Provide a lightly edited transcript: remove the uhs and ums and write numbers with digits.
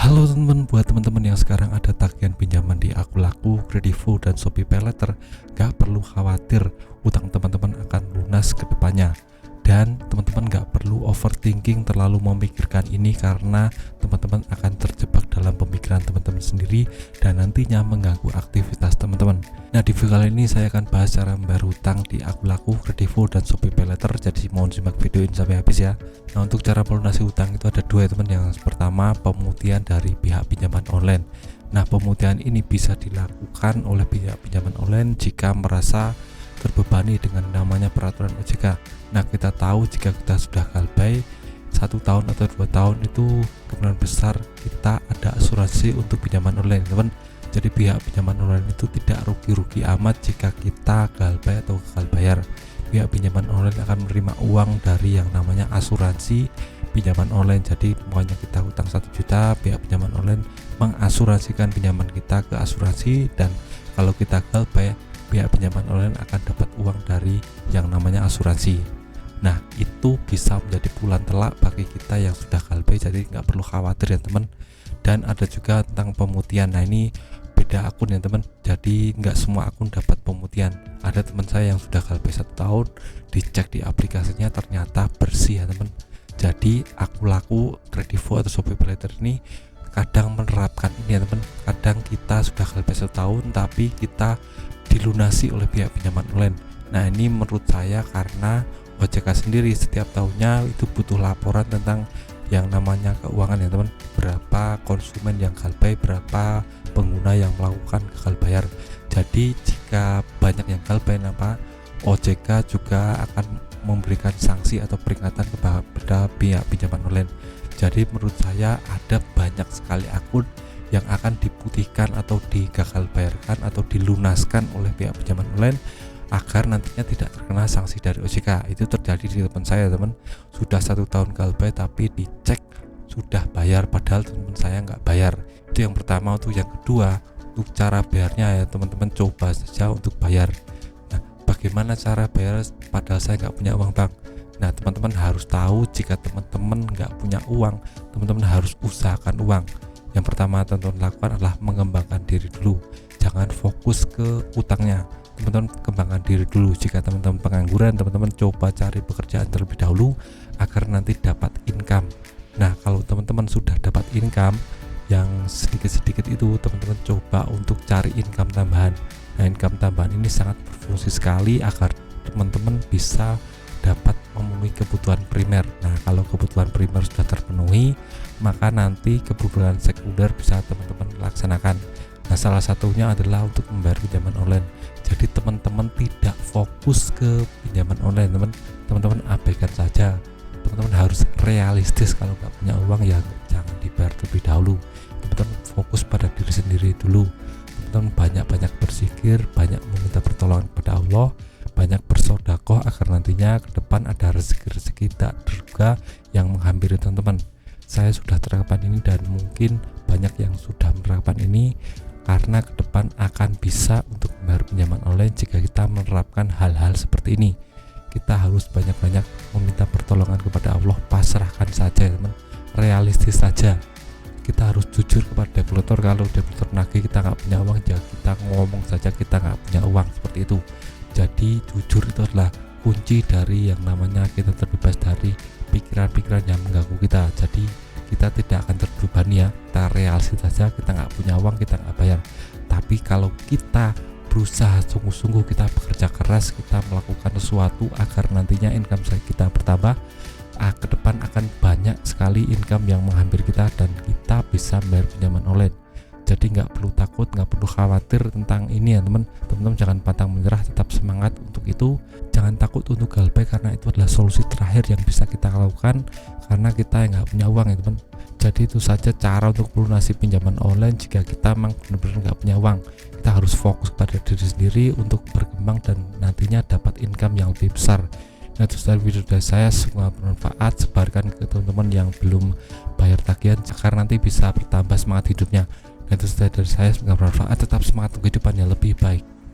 Halo teman-teman, buat teman-teman yang sekarang ada tagihan pinjaman di Akulaku, Kredivo, dan Shopee Paylater, gak perlu khawatir utang teman-teman akan lunas ke depannya. Dan teman-teman gak perlu overthinking terlalu memikirkan ini karena teman-teman akan terjebak dalam pemikiran teman-teman sendiri dan nantinya mengganggu aktivitas teman-teman. Nah, di video kali ini saya akan bahas cara membayar hutang di Akulaku, Kredivo, dan Shopee Paylater. Jadi mohon simak video ini sampai habis ya. Nah, untuk cara melunasi hutang itu ada dua ya teman. Yang pertama, pemutihan dari pihak pinjaman online. Nah, pemutihan ini bisa dilakukan oleh pihak pinjaman online jika merasa terbebani dengan namanya peraturan OJK. Nah, kita tahu jika kita sudah galbay 1 tahun atau 2 tahun itu kemungkinan besar kita ada asuransi untuk pinjaman online teman. Jadi pihak pinjaman online itu tidak rugi-rugi amat jika kita galbay atau gagal bayar. Pihak pinjaman online akan menerima uang dari yang namanya asuransi pinjaman online. Jadi pokoknya kita hutang 1 juta, pihak pinjaman online mengasuransikan pinjaman kita ke asuransi, dan kalau kita galbay pihak pinjaman online akan dapat uang dari yang namanya asuransi. Nah, itu bisa menjadi bulan telak bagi kita yang sudah galbay, jadi nggak perlu khawatir ya teman. Dan ada juga tentang pemutihan. Nah, ini beda akun ya teman, jadi nggak semua akun dapat pemutihan. Ada teman saya yang sudah galbay 1 tahun, dicek di aplikasinya ternyata bersih ya teman. Jadi Akulaku, Kredivo, atau Shopee Paylater ini kadang menerapkan ini ya teman. Kadang kita sudah galbay 1 tahun tapi kita dilunasi oleh pihak pinjaman online. Nah, ini menurut saya karena OJK sendiri setiap tahunnya itu butuh laporan tentang yang namanya keuangan ya teman. Berapa konsumen yang galbay, berapa pengguna yang melakukan gagal bayar. Jadi jika banyak yang galbay, OJK juga akan memberikan sanksi atau peringatan kepada pihak pinjaman online. Jadi menurut saya ada banyak sekali akun yang akan diputihkan atau digagal bayarkan atau dilunaskan oleh pihak pinjaman online agar nantinya tidak terkena sanksi dari OJK. Itu terjadi di teman saya teman, sudah 1 tahun galbay tapi dicek sudah bayar padahal teman saya nggak bayar. Itu yang pertama. Untuk yang kedua, untuk cara bayarnya ya teman-teman coba saja untuk bayar. Nah, bagaimana cara bayar padahal saya nggak punya uang bang? Nah, teman-teman harus tahu jika teman-teman nggak punya uang, teman-teman harus usahakan uang. Yang pertama teman-teman lakukan adalah mengembangkan diri dulu. Jangan fokus ke utangnya. Teman-teman kembangkan diri dulu. Jika teman-teman pengangguran, teman-teman coba cari pekerjaan terlebih dahulu agar nanti dapat income. Nah, kalau teman-teman sudah dapat income yang sedikit-sedikit itu, teman-teman coba untuk cari income tambahan. Nah, income tambahan ini sangat berfungsi sekali agar teman-teman bisa dapat memenuhi kebutuhan primer. Nah, kalau kebutuhan primer sudah terpenuhi, maka nanti kebutuhan sekunder bisa teman-teman laksanakan. Nah, salah satunya adalah untuk membayar pinjaman online. Jadi teman-teman tidak fokus ke pinjaman online teman-teman abaikan saja. Teman-teman harus realistis, kalau nggak punya uang ya jangan dibayar terlebih dahulu. Teman-teman fokus pada diri sendiri dulu. Teman-teman banyak-banyak berzikir, banyak meminta pertolongan kepada Allah, banyak bersedekah agar nantinya ke depan ada rezeki-rezeki tak terduga yang menghampiri teman-teman. Saya sudah terapkan ini dan mungkin banyak yang sudah menerapkan ini karena ke depan akan bisa untuk membayar pinjaman online jika kita menerapkan hal-hal seperti ini. Kita harus banyak-banyak meminta pertolongan kepada Allah, pasrahkan saja teman, realistis saja. Kita harus jujur kepada developer. Kalau developer nagih kita nggak punya uang, ya kita ngomong saja kita nggak punya uang, seperti itu. Jadi jujur itu adalah kunci dari yang namanya kita terbebas dari pikiran-pikiran yang mengganggu kita. Jadi kita tidak akan terbebani ya, kita realistis saja, kita nggak punya uang, kita nggak bayar. Tapi kalau kita berusaha sungguh-sungguh, kita bekerja keras, kita melakukan sesuatu agar nantinya income kita bertambah, ke depan akan banyak sekali income yang menghampiri kita dan kita bisa membayar pinjaman online. Jadi nggak perlu takut, nggak perlu khawatir tentang ini ya teman-teman. Jangan pantang menyerah, tetap semangat untuk itu. Jangan takut untuk galbay karena itu adalah solusi terakhir yang bisa kita lakukan karena kita nggak punya uang ya teman. Jadi itu saja cara untuk melunasi pinjaman online jika kita memang benar-benar nggak punya uang. Kita harus fokus pada diri sendiri untuk berkembang dan nantinya dapat income yang lebih besar. Nah, itu dari video dari saya, semoga bermanfaat. Sebarkan ke teman-teman yang belum bayar tagihan agar nanti bisa bertambah semangat hidupnya. Dan itu dari saya, semoga bermanfaat. Tetap semangat untuk kehidupan yang lebih baik.